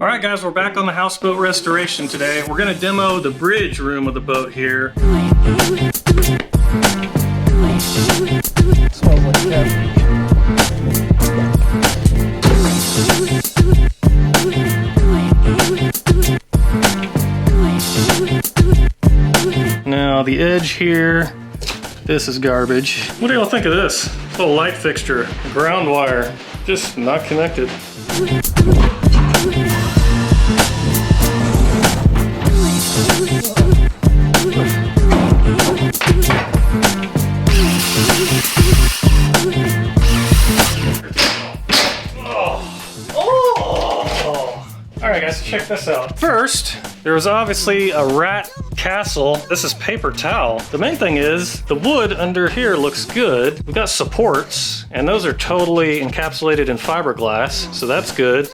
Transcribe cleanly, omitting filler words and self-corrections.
All right guys, we're back on the houseboat restoration today. We're gonna demo the bridge room of the boat here. Smells like cat. Now the edge here, this is garbage. What do y'all think of this? Little light fixture, ground wire, just not connected. Alright guys, check this out. First, there was obviously a rat castle. This is paper towel. The main thing is, the wood under here looks good. We've got supports, and those are totally encapsulated in fiberglass, so that's good.